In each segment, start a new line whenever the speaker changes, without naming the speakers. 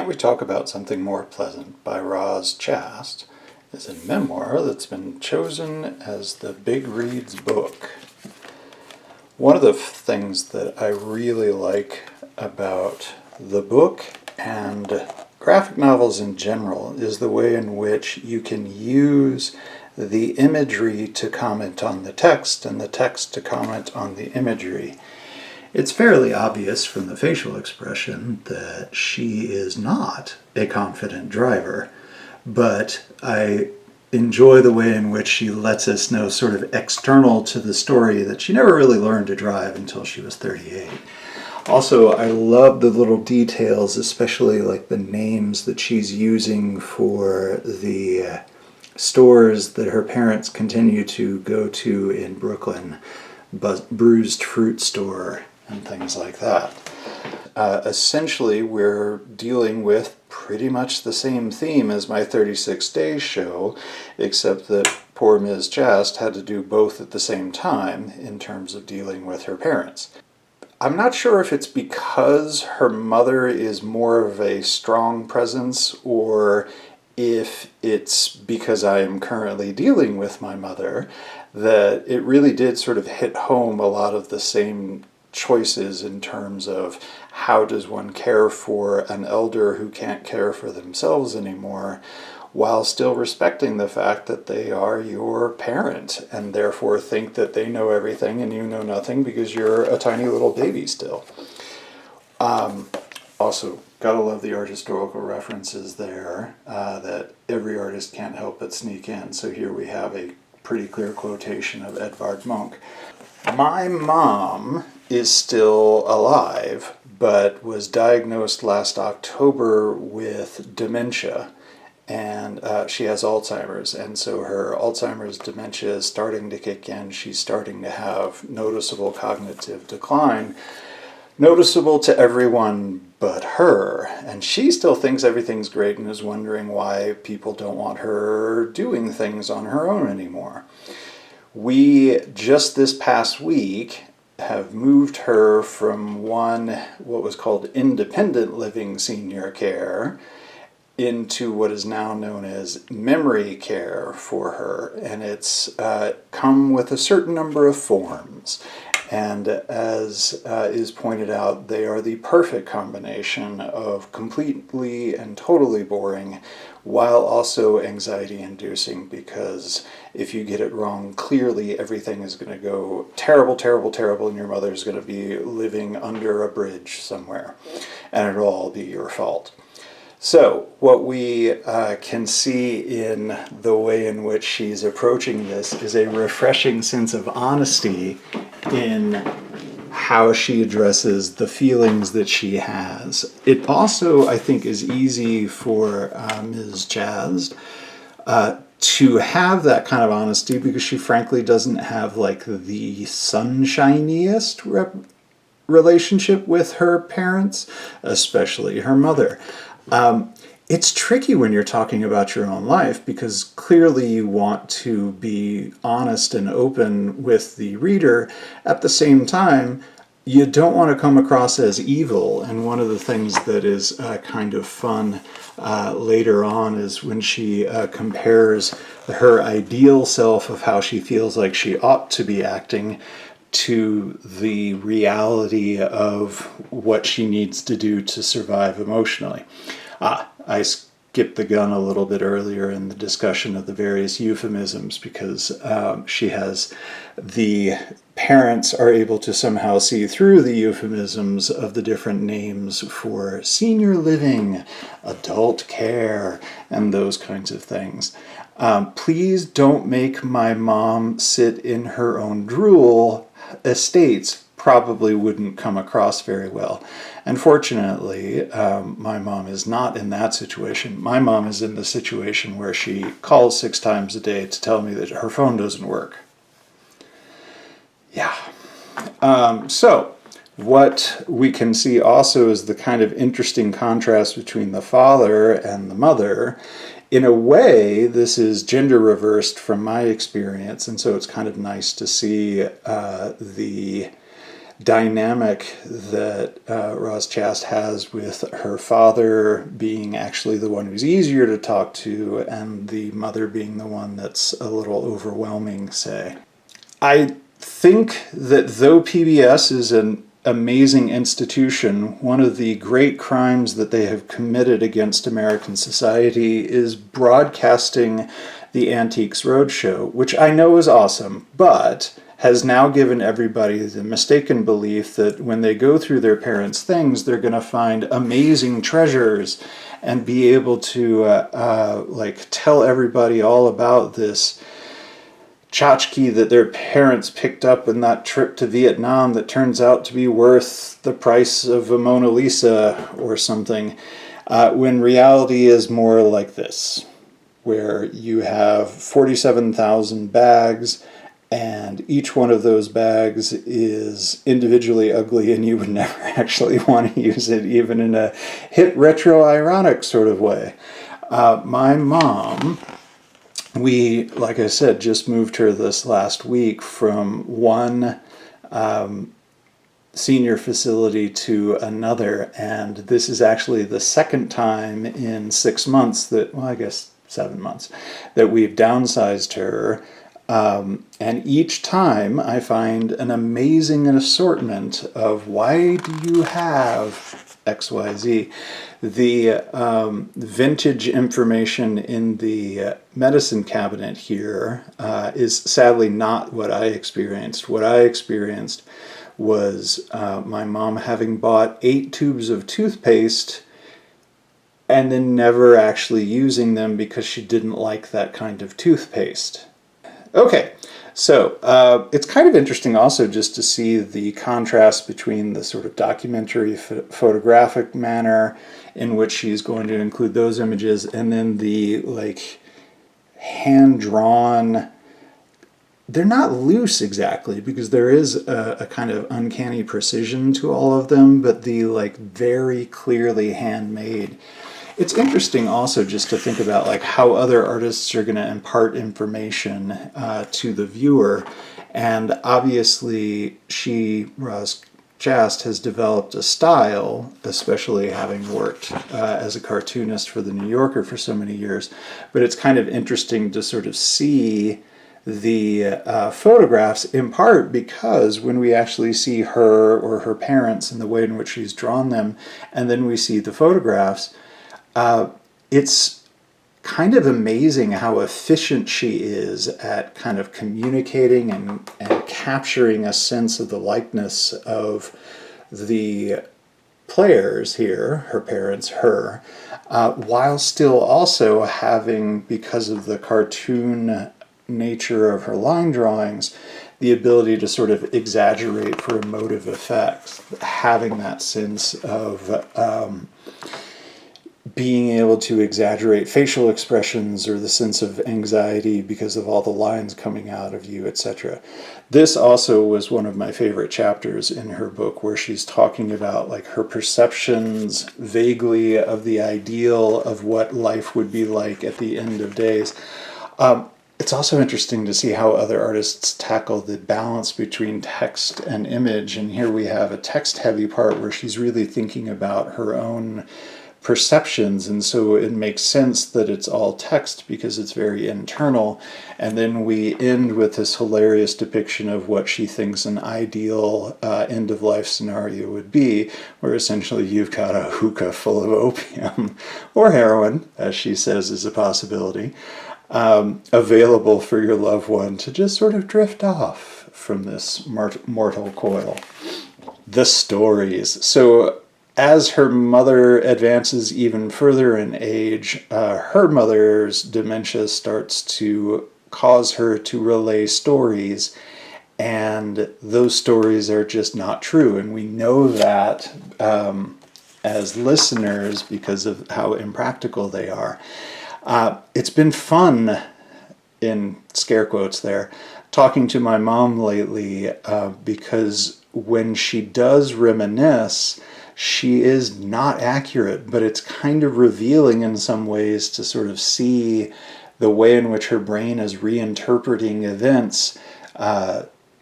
We Talk About Something More Pleasant by Roz Chast is a memoir that's been chosen as the Big Read's book. One of the things that I really like about the book and graphic novels in general is the way in which you can use the imagery to comment on the text and the text to comment on the imagery. It's fairly obvious from the facial expression that she is not a confident driver, but I enjoy the way in which she lets us know, sort of external to the story, that she never really learned to drive until she was 38. Also, I love the little details, especially like the names that she's using for the stores that her parents continue to go to in Brooklyn, Bruised Fruit Store and things like that. Essentially, we're dealing with pretty much the same theme as my 36 Days show, except that poor Ms. Chast had to do both at the same time in terms of dealing with her parents. I'm not sure if it's because her mother is more of a strong presence or if it's because I am currently dealing with my mother, that it really did sort of hit home a lot of the same choices in terms of how does one care for an elder who can't care for themselves anymore, while still respecting the fact that they are your parent and therefore think that they know everything and you know nothing because you're a tiny little baby still. Also, gotta love the art historical references there that every artist can't help but sneak in. So here we have a pretty clear quotation of Edvard Munch. My mom is still alive, but was diagnosed last October with dementia, and she has Alzheimer's, and so her Alzheimer's dementia is starting to kick in. She's starting to have noticeable cognitive decline, noticeable to everyone but her, and she still thinks everything's great and is wondering why people don't want her doing things on her own anymore. We, just this past week, have moved her from what was called independent living senior care into what is now known as memory care for her. And it's come with a certain number of forms. And as is pointed out, they are the perfect combination of completely and totally boring while also anxiety-inducing, because if you get it wrong, clearly everything is going to go terrible, terrible, terrible, and your mother's going to be living under a bridge somewhere, and it'll all be your fault. So what we can see in the way in which she's approaching this is a refreshing sense of honesty in how she addresses the feelings that she has. It also, I think, is easy for Ms. Chast to have that kind of honesty because she frankly doesn't have like the sunshiniest relationship with her parents, especially her mother. It's tricky when you're talking about your own life because clearly you want to be honest and open with the reader. At the same time, you don't want to come across as evil. And one of the things that is kind of fun later on is when she compares her ideal self of how she feels like she ought to be acting to the reality of what she needs to do to survive emotionally. I skipped the gun a little bit earlier in the discussion of the various euphemisms because she has the parents are able to somehow see through the euphemisms of the different names for senior living, adult care, and those kinds of things. Please don't make my mom sit in her own drool. Estates probably wouldn't come across very well. Unfortunately, my mom is not in that situation. My mom is in the situation where she calls 6 times a day to tell me that her phone doesn't work. Yeah. So what we can see also is the kind of interesting contrast between the father and the mother. In a way, this is gender reversed from my experience, and so it's kind of nice to see the dynamic that Roz Chast has with her father being actually the one who's easier to talk to, and the mother being the one that's a little overwhelming, say. I think that though PBS is an amazing institution, one of the great crimes that they have committed against American society is broadcasting the Antiques Roadshow, which I know is awesome, but has now given everybody the mistaken belief that when they go through their parents' things, they're going to find amazing treasures and be able to tell everybody all about this tchotchke that their parents picked up in that trip to Vietnam that turns out to be worth the price of a Mona Lisa or something, when reality is more like this, where you have 47,000 bags, and each one of those bags is individually ugly, and you would never actually want to use it, even in a hit retro-ironic sort of way. My mom, we, like I said, just moved her this last week from one senior facility to another, and this is actually the second time in 6 months that, well, I guess 7 months, that we've downsized her. And each time I find an amazing assortment of, why do you have XYZ? The vintage information in the medicine cabinet here is sadly not what I experienced. What I experienced was my mom having bought 8 tubes of toothpaste and then never actually using them because she didn't like that kind of toothpaste. Okay, so it's kind of interesting also just to see the contrast between the sort of documentary photographic manner in which she's going to include those images, and then the hand-drawn. They're not loose exactly, because there is a kind of uncanny precision to all of them, but the very clearly handmade. It's interesting also just to think about how other artists are going to impart information to the viewer, and obviously Roz Chast has developed a style, especially having worked as a cartoonist for the New Yorker for so many years. But it's kind of interesting to sort of see the photographs, in part because when we actually see her or her parents and the way in which she's drawn them, and then we see the photographs, it's kind of amazing how efficient she is at kind of communicating and capturing a sense of the likeness of the players here, her parents, her, while still also having, because of the cartoon nature of her line drawings, the ability to sort of exaggerate for emotive effects, having that sense of being able to exaggerate facial expressions or the sense of anxiety because of all the lines coming out of you, etc. This also was one of my favorite chapters in her book, where she's talking about her perceptions vaguely of the ideal of what life would be like at the end of days. It's also interesting to see how other artists tackle the balance between text and image, and here we have a text-heavy part where she's really thinking about her own perceptions, and so it makes sense that it's all text because it's very internal. And then we end with this hilarious depiction of what she thinks an ideal end-of-life scenario would be, where essentially you've got a hookah full of opium, or heroin, as she says is a possibility, available for your loved one to just sort of drift off from this mortal coil. The stories. So as her mother advances even further in age, her mother's dementia starts to cause her to relay stories, and those stories are just not true. And we know that as listeners because of how impractical they are. It's been fun, in scare quotes there, talking to my mom lately, because when she does reminisce, she is not accurate, but it's kind of revealing in some ways to sort of see the way in which her brain is reinterpreting events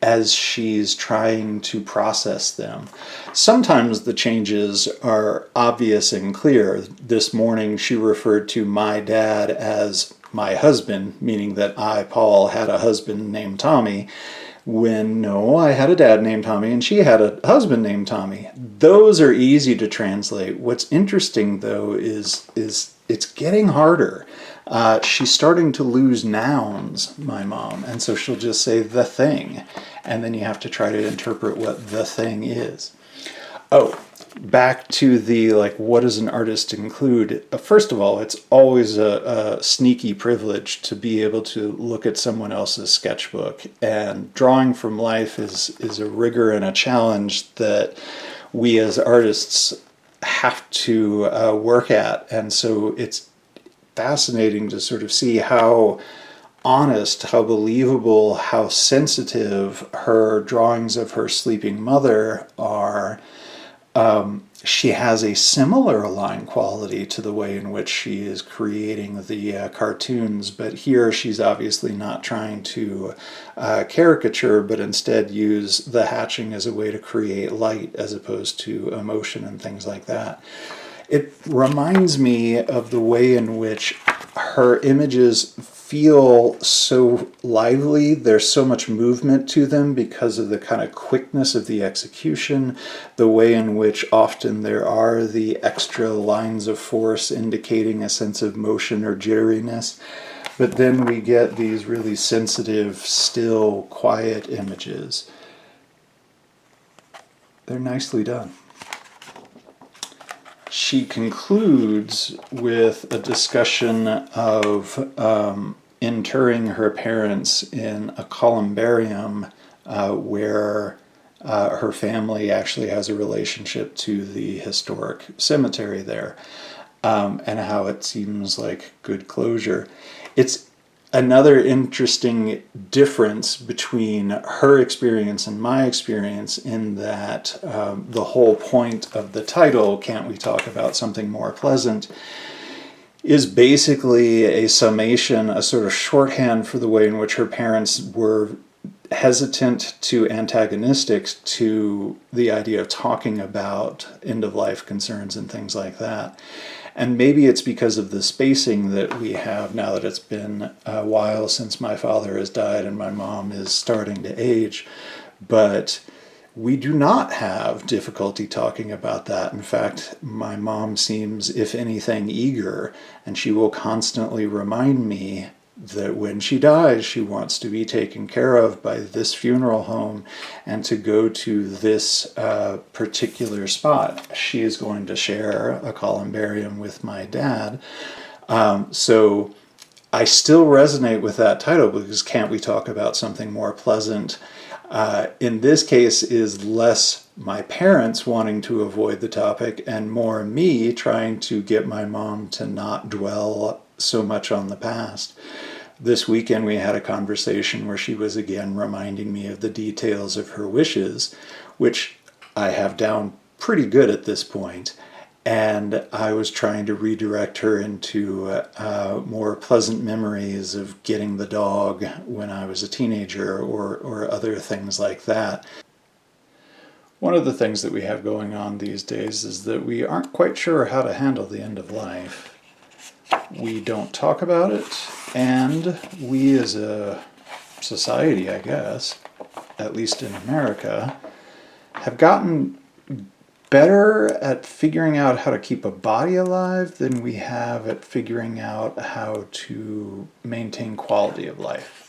as she's trying to process them. Sometimes the changes are obvious and clear. This morning she referred to my dad as my husband, meaning that I, Paul, had a husband named Tommy, when no, I had a dad named Tommy and she had a husband named Tommy. Those are easy to translate. What's interesting, though, is it's getting harder. She's starting to lose nouns, my mom, and so she'll just say the thing, and then you have to try to interpret what the thing is. Oh, back to the, like, what does an artist include? First of all, it's always a sneaky privilege to be able to look at someone else's sketchbook, and drawing from life is a rigor and a challenge that we as artists have to work at, and so it's fascinating to sort of see how honest, how believable, how sensitive her drawings of her sleeping mother are. She has a similar line quality to the way in which she is creating the cartoons, but here she's obviously not trying to caricature, but instead use the hatching as a way to create light as opposed to emotion and things like that. It reminds me of the way in which her images feel so lively. There's so much movement to them because of the kind of quickness of the execution, the way in which often there are the extra lines of force indicating a sense of motion or jitteriness. But then we get these really sensitive, still, quiet images. They're nicely done. She concludes with a discussion of interring her parents in a columbarium where her family actually has a relationship to the historic cemetery there, and how it seems like good closure. It's another interesting difference between her experience and my experience in that the whole point of the title, Can't We Talk About Something More Pleasant, is basically a summation, a sort of shorthand for the way in which her parents were hesitant to antagonistic to the idea of talking about end-of-life concerns and things like that. And maybe it's because of the spacing that we have now that it's been a while since my father has died and my mom is starting to age. But we do not have difficulty talking about that. In fact, my mom seems, if anything, eager, and she will constantly remind me that when she dies, she wants to be taken care of by this funeral home and to go to this particular spot. She is going to share a columbarium with my dad. So I still resonate with that title because Can't We Talk About Something More Pleasant? In this case is less my parents wanting to avoid the topic and more me trying to get my mom to not dwell so much on the past. This weekend we had a conversation where she was again reminding me of the details of her wishes, which I have down pretty good at this point, and I was trying to redirect her into more pleasant memories of getting the dog when I was a teenager or other things like that. One of the things that we have going on these days is that we aren't quite sure how to handle the end of life. We don't talk about it, and we as a society, I guess, at least in America, have gotten better at figuring out how to keep a body alive than we have at figuring out how to maintain quality of life.